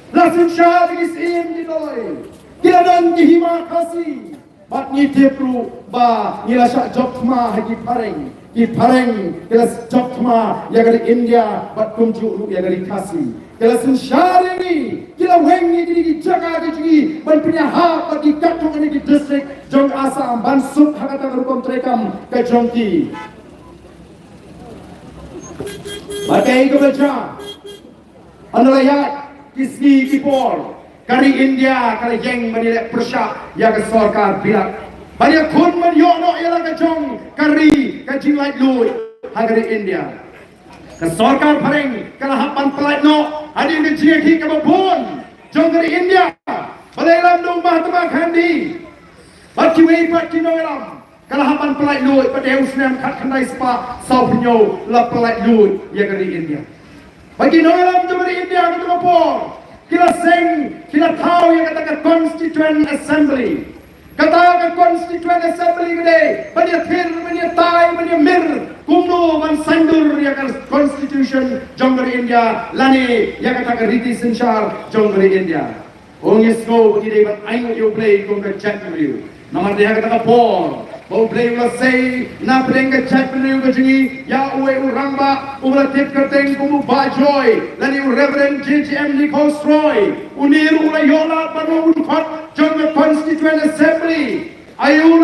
Lasin syah di sini di doi, kita dan dihima kasih. Bat ni tepru ba ni lasak jokma hagi pareng, ki pareng kita jokma ya dari India bat kumju lu ya dari kasih. Kita lasin syah ini kita wengi di jaga di ban punya hak bagi katung ini di distrik Jong Asam bansuk hakata rukom terekam ke Jongki. Bagai itu baca, anda lihat. Kisni kipor kari India kari jeng menilai persyak ya ke sorkar bilak banyak kun menyono ialah ke jong kari ke jinglait lui hari India ke sorkar pareng kalau hapan pelait no hari ini jeki ke babon jong kari India balai lam dong Mahatma Gandhi baki wei baki no elam kalau hapan pelait lui pada usnam kat kandai spa saupunyo la pelait lui ya kari India bagi nolam tu dari India ke Singapura, kita sing, kita tahu yang kata Constituent Assembly, kata Constituent Assembly gede, banyak fir, banyak tai, banyak mir, kumno, ban sandur yang kata Constitution jong dari India, lani yang kata Riti Sinshar jong dari India. Ong yesko bagi dia ayo you play kum ke chat review. Nomor dia kata Paul. Bau play ulah say, na play ke chat review ke sini, ya uwe uramba, ulah tip kerteng kumu bajoy, lani Reverend JGM Nichols Roy, uniru ulah yola panu unfat, jong ke Constituent Assembly, ayo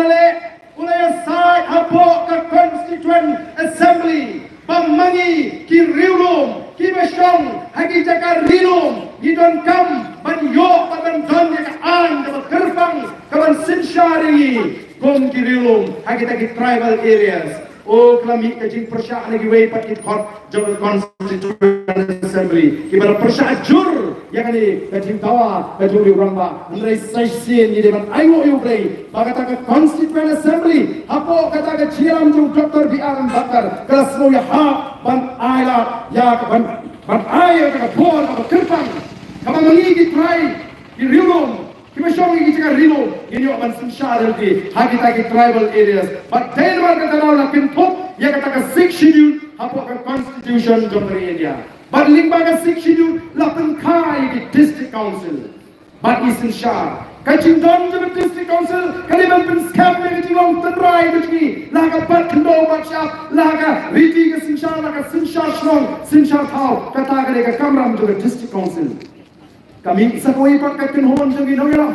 ulah side hapo ke Constituent Assembly, pamangi ki riulum, ki besyong, hagi jaga rilum, idon kam, ban yo, ban don ya an, ban gerbang, ban sinsyari. Kum kirilum, hagi taki tribal areas. Oh, kelami kajing persyak lagi way pakit kot jawab Constituent Assembly. Kibara persyak jur, yang ini kajing tawa, kajing orang ba. Andai saisin ini depan ayo you play. Bagata ke Constituent Assembly. Apa kata ke ciam jung Dr. B.R. Bakar. Kelas no ya ha ban ayla ya ban ayla ke pon ke kerpang. Kamu mengi try kirilum. Kita show ini jika rino, ini orang sensyar lagi, hagi taki tribal areas. But Denmark kata orang pintu, ya kata ke 6 schedule, apa ke Constitution Jamhuri India. But lingba ke 6 schedule, lapan kai di District Council. But ini sensyar. Kacing don di District Council, kali mempen scam ni kacing orang terai begini, laga bat kendo bat syap, laga riti ke sensyar, laga sensyar senong, sensyar tahu, kata ke kamram di District Council. kami sakoi pakat hon jogi noyam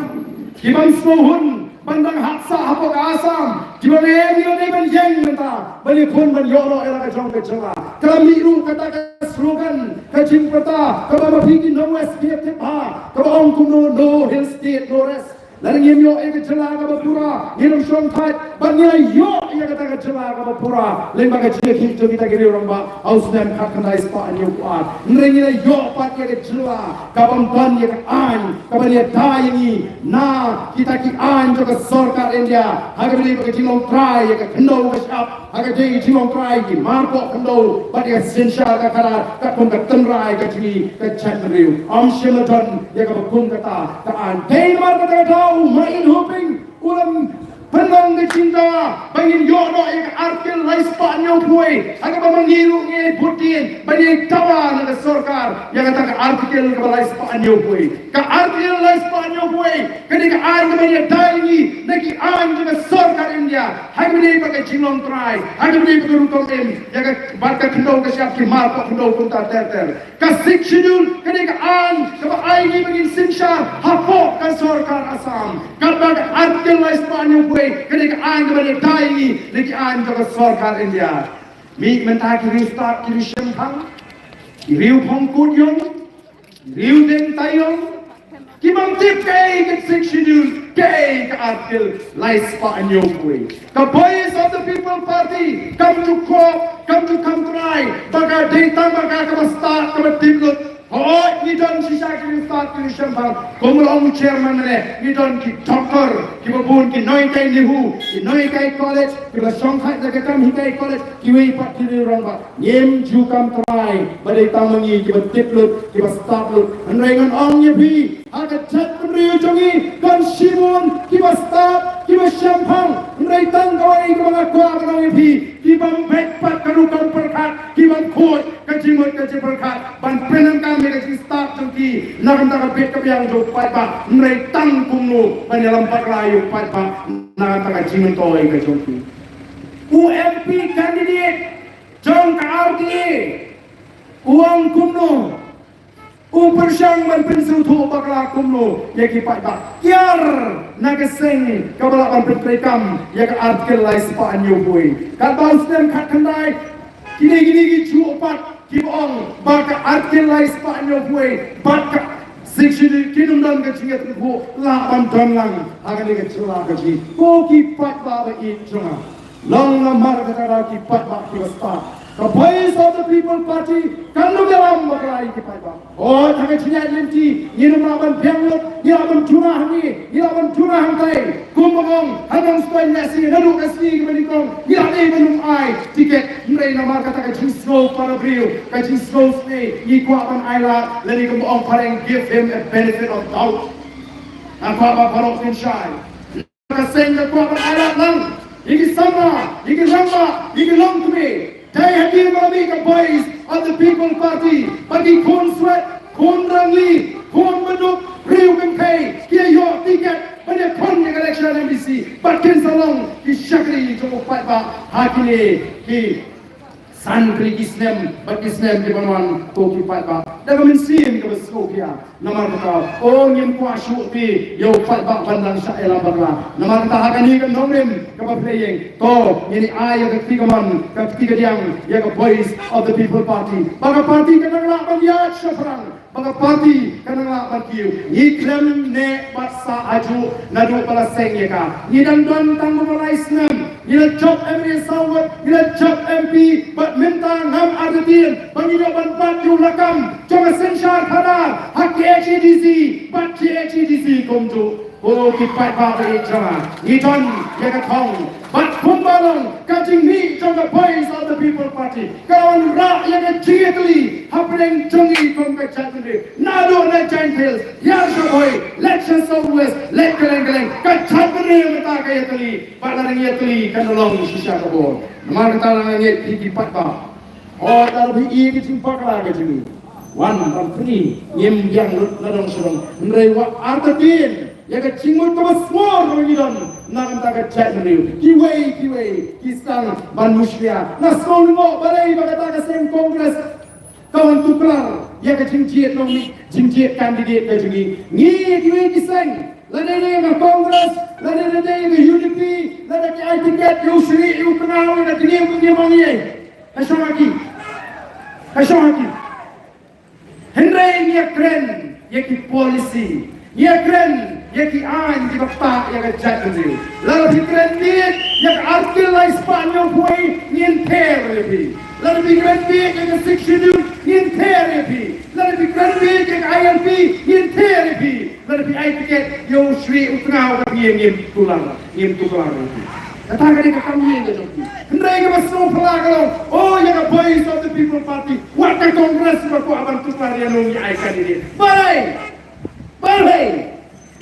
kibam smohun bandang haksa hapok asam jibane ni ban yang menta bali phun ban yoro era ka jong ka jala kami ru kata ka slogan ka jingpata ka ba phiki no west ke ha ka ong kuno no hill state no rest lalang yemyo eka jala ka bapura yelong shong khat banya yo ya kata ka jala ka bapura lemba ka jia khit jogi ta giri ramba ausnam khat khandai spa anyo kuat nrengi na yo pat ya ka jala ka ban ya ka an ka ban ya dai ni na kita ki an jo ka sarkar India haga beli ka jilong try ya ka khndo ka shap haga dei jilong try ki mar ko khndo bat ya sinsha ka kara ka pun ka tanrai ka jini ka chat riu am shimaton ya ka bapung ka ta ka an dei mar ka ta main hoping ulam penang ke cinta bangin yono yang artil lais panyo puai agak memangiru nge putin bagi kawan ke sarkar yang kata artil ke lais panyo puai ka artil lais panyo puai ketika an bagi daingi naki an ke sarkar India hai beli pakai cilong try hai beli pakai rutong em yang barka kendau ke siap ki mar ko kendau kunta ter ka sik schedule ketika an ke ai bagi sinsha hapok ke sarkar Assam ka artil lais panyo puai ketika an kepada daingi niki an ke sarkar India mi mentah kiri start kiri shempang kiri pongkut yong kiri deng tayong kibang tip kay ke six schedule kay ke artil lais panyo puai the boys of the people party come to court come to try baga data baga ke start ke timlut oh ni don sisa kiri start kiri shempang komrong chairman ni don ki doctor ki babun ki noi kai lihu ki noi kai college ki ba songkhai da kam hi kai college ki wei pat ki rong ba yem ju kam try badai tamangi ki ba tiplut ki ba start lut anrengan ong ye bi aga chat riu jongi kon simun ki ba start ki ba shempang rei tang koi ki ba kwa ka ye bi ki ba bet pat ka ru kon perkhat ki ba khot ka jimot ka je perkhat ban penang kam me ka start jongki nakam ta ka bet ka yang jo pai ba rei tang kum nu ban dalam pat rayu pai ba nakam ta ka jimot toi ka jongki UMP candidate jong ka RTA uang kumno Upersang ban pensu thu bakla kumno ya ki pai ba kiar nagaseng ka bala ban petrekam ya ka artikel lais pa anyo boy ka baus dem khat khandai kini ki chu pat ki ong ba ka artikel lais pa anyo boy bat ka section kinum dan ka chingat ko la ban dam lang aga ni ka chula ka ji ko ki pat ba ba i chunga long na mar ka ra ki pat ba ki wasta the voice of the people party kanu dalam bakrai ki pai ba oh thage chinya lenti yinum laban pyangut yiraban tuna hangi yiraban tuna hangai kumong hangang stoi nasi nadu kasi menikong yirane benum ai tiket mrei nama kata ka chisgo para brio ka chisgo ne yikwa ban aila leni kumong pareng give him a benefit of doubt apa ba parok inshai ka senga kwa ban aila lang iki sama iki ramba iki long to me they have been the boys of the people party bagi kon sweat kon rangli kon beduk riu kengkai kia yo tiket pada kon yang election MBC bakin salong ki syakri joko pat ba hakini ki san kri kisnem bakisnem di banwan ko ki pat ba daga min sim ke besko kia namar ka oh nyem kwa shu ti yo pat ba bandang sha ela bagla namar ta hakani kan dongrim ka ba playing to ini ay ka tigaman ka tigadiang ya ka boys of the people party baga party ka nagla bagya shafrang baga party ka nagla bagyu ni klem ne basa aju nadu pala seng ya ka ni dan don tang mulai snam ni job every sawat ni job MP but minta ngam ardian bagi ban ban yu lakam jong senshar khada hak HDC but HDC komju oh ki pai ba ba chama ni ton ya ka thong but kumbalong kajing ni jong the boys of the people party kawan ra ya ka chiatli happening jongi kom ka chatri nado na chantel ya so boy election southwest let keleng ka chatri mata ka yatli balang yatli kanolong sisa ka bo namar kata lang yet ki pai ba oh dar bi i ki chimpak la ka jini one from three yem yang ladong surong mrewa artatin ya ka chingmut ka basmor ko ngidon nakam ta ka chat riu kiwei kisang ban muslia na skol mo balai bagata ka seng congress kawan tuklar ya ke jingjiet nong ni jingjiet kandidat ke jungi ni diwe diseng lada ke Kongres lada ke UDP lada ke tiket yu sri yu kenal na tinggi punya mangi Hashaki Henry ni keren ya ki polisi ya keren ya ki an di bapa ya ke jatuh lalu keren dia ya ke artil la Spanyol pui ni enter lebih lalu keren dia ya ke section ni enter lebih lalu keren dia ya ke ILP ni enter lebih lalu tiket yu sri yu kenal ni tulang lebih katakan dia kami yang jadi. Hendak kita masuk pelakon. Oh, yang voice of the people party. Waktu kongres berku abang tukar yang nungi aikan ini. Balai.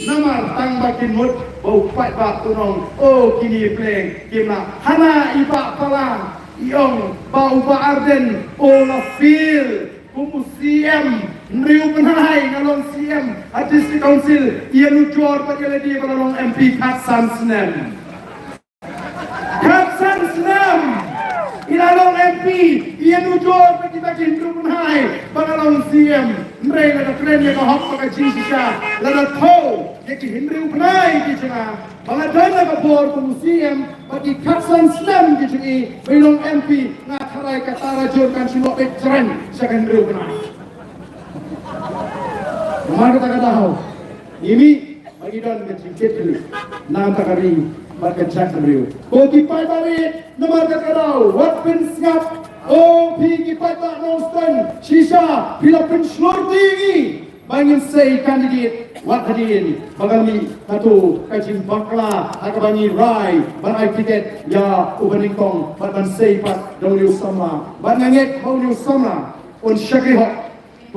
Nama tang bakin mut. Bau pat bak tunong. Oh, kini pleng. Kimla. Hana iba palang. Iong bau ba arden. Ola feel. Kumu CM. Nriu penai ngalong CM. Hadis di council. Ia nujuar pada lady ngalong MP Katsan Senem. Kapsan Islam ilalong MP ia nujur bagi-bagi penai pangalong CM mereka ada keren yang kahok pakai jinsisya lada tau yaki hindri penai kicina pangadana kapor kumu CM bagi Kapsan Islam kicini bilong MP ngakarai katara jurkan sinok keren siya hindri penai Rumah kita tahu ini bagi don kecil dulu nam takari market Jackson Rio. Koki pai balik nomor kekarau. Wat pin siap. Oh pigi pai tak nostan. Shisha bila pin slur tinggi. Bangin say candidate. Wat hadirin. Bagali satu kacing bakla. Akabangi rai. Banai tiket ya ubaning kong. Bat ban say pat dauniu sama. Bat ngangek dauniu sama. Un syakri hok.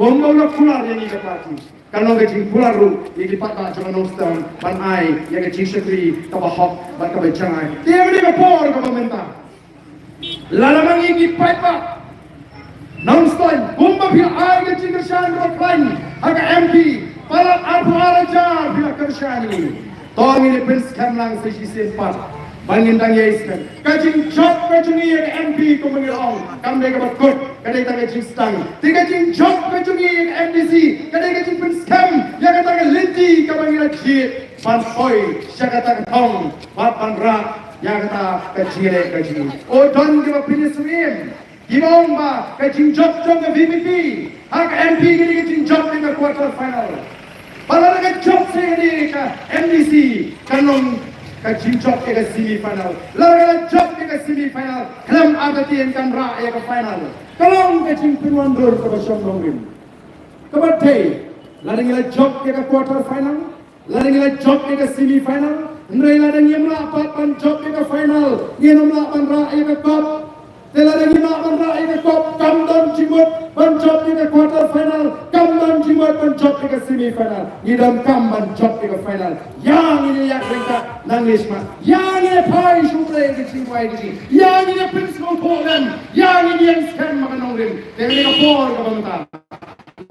Tuan nak pular yang ini kepati. Kalau kecing pular ru, dilipat tak jangan nostan, banai, yang kecing sekali, kabahok, ban kabecangai. Tiang ni kapor pemerintah. Lalamang igi pipa, nostan, bomba pihak air kecing kerjaan berklaim, agak MP, palat arpu arajar pihak kerjaan ini. Tong ini prince kamlang sesi sempat. Bangin tang yaiskan. Kacing job kacungi yang MP ko mangilong. Kamde ka batkot. Kadai tang kacing stang. Ti kacing job kacungi yang MDC. Kadai kacing pun scam. Ya kata ka linti ka mangila jit. Pan hoy. Siya kata ka tong. Papan rak. Ya kata kacire kacing. O don ka pinis rim. Gimong ba kacing job jong ka VVP. Hak MP kini kacing job ka quarter final. Pala ka job sa ka MDC. Kanong kacing job ke semifinal, lalu job ke semifinal, kelam ada tian kan ra ya ke final. Kalau kacing penwandur ke basam dongrim, kebetul, lalu job ke quarter final, lalu job ke semifinal, nilai lalu yang melapan job ke final, yang melapan ra ya ke cup, lalu yang melapan ra ya ke cup, kamdan cimut, job ke quarter final, kamdan cimut, job ke semifinal, idam kamdan job ke final. Yang ini yang mereka nangis mat. Yang ini pai syukur yang kecil pai kecil. Yang ini prinsip program. Yang ini yang scam makan orang. Yang ini kapor kebantan.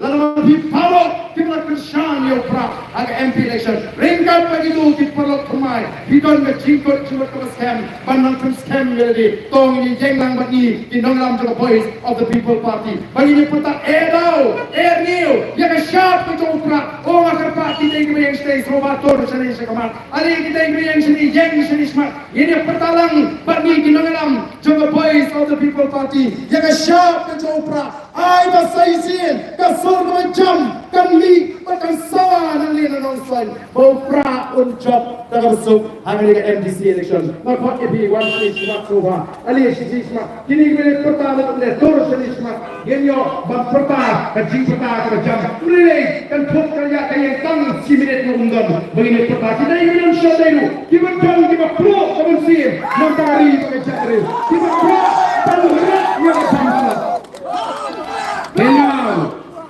Lalu di parok kita kerjaan yang pra agak MP election. Ringkat begitu di parok kemai. Hidon ke jingkot cuma ke scam. Bandang pun scam jadi. Tong ini jenglang bagi di nonglam juga voice of the people party. Bagi ini peta edau, new. Ya ke siap ke pra. Oh makar parti yang yang stay robator sini sekamar. Hari kita yang sini yang sini smart. Ini pertalang bagi di nonglam juga voice of the people party. Ya ke siap ke pra. Ai basaisin kasur macam kami makan sawa nang lina nonsen bau pra un job dalam sub hari ke MDC election makot ebi one stage maksuha ali shisma kini mele pertama le tor shisma genyo bab perta kajing perta ke jam mulai kan thok karya kaya tang siminit no undon begini perta kita ingin shadayu kita tang kita pro kamusim mantari ke jatre kita pro talurat ya ke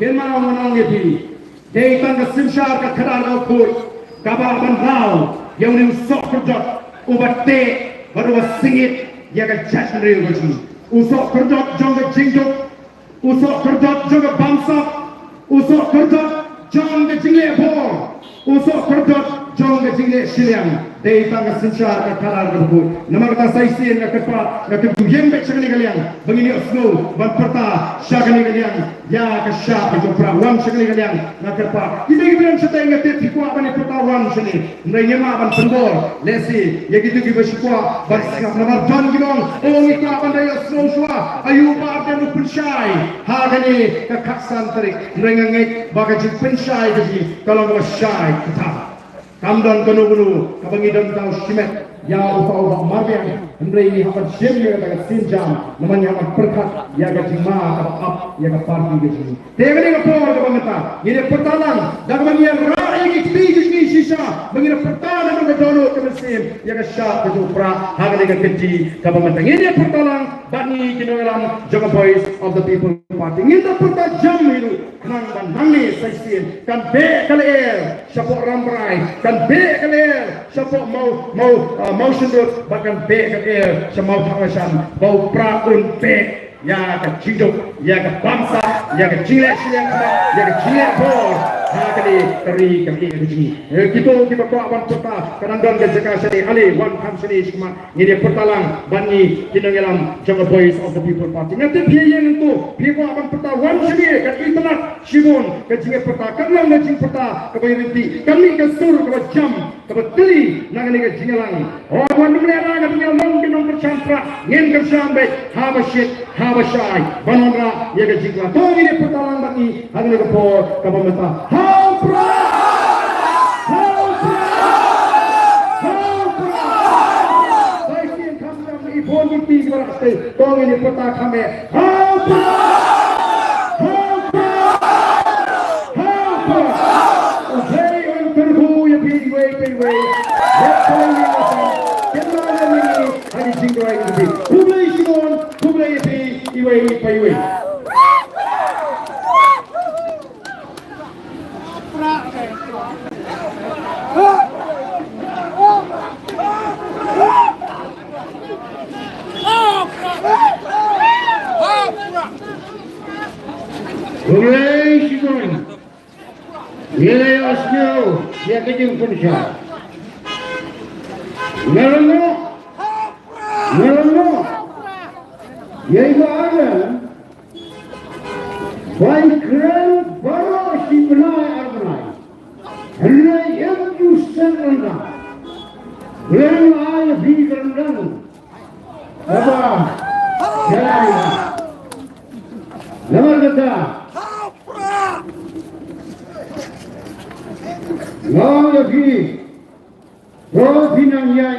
Kenal menang itu. Dia tangga simshar ke kerana ukur kabar bandal yang ni usok kerjot ubat te baru singit ya ke jasan real betul. Usok kerjot jangan jingjok, usok kerjot jangan bangsa, usok kerjot jangan jingle bor. usok kerdot jong ke jingle siliang dei tangga sinsar ka kalar berbu nama kata saisin na kepa na kebuyem be sekali kalian begini snow ban perta syakali kalian ya ke syak ke prawan sekali kalian na kepa kita bilang setai ngate tikwa ban pertawan sini mereka ban pendor lesi ya gitu ki besikwa ban sikap nama don gidong oh ikwa ban daya snow swa ayu ba ada nu pensyai ha kani ke kaksan terik mereka ngek bagaji pensyai jadi kalau mau syai kita Kamdan kanu kabangidan tau simet ya upau marbiang hendai ni hapat jemnya daga sinjam namanya hapat perkat ya ga jima ka ap ya ga parti ge sini tegani ga por ga bangata ini pertalan daga bangian rai ki tigi ni sisa bangira pertalan ga dono ke mesin ya ga sya ke jupra haga ga keji ka bangata ini pertalan bani kinolam jaga voice of the people party ini pertalan jam itu nang dan nangi saisin kan be kale syapo ramrai kan be kale syapo mau sundut bahkan be kale semau tangasan bau praun be ya ke hidup ya ke bangsa ya ke cilek siang ya ke cilek bor ha kali keri kali gitu kita kawan kota kadang-kadang ke jaka sini ali one come sini semua ini pertalang bani kinangelam jangan voice of the people party nanti biaya itu biaya akan peta one sini kan internet Simon kecingnya peta kenal kecing peta kebayinti kami ke sur ke jam ke beteli nangani ke jingalang oh wan melera ke jingalang kinong bercampra ngin ke sampai habashai banonra ya ke jingla to ini pertalang bani hangni ke por ke pemeta hampra saisin kamdam ibon bukti berarti to ini peta kami hampra dia kejung pun syah. Merenung, ya ibu ada. Baik keren, baru si benai. Hendak yang justru rendah. Yang ayah di rendah. Apa? Jalan. Nama kata. Lalu lagi, roh binang yang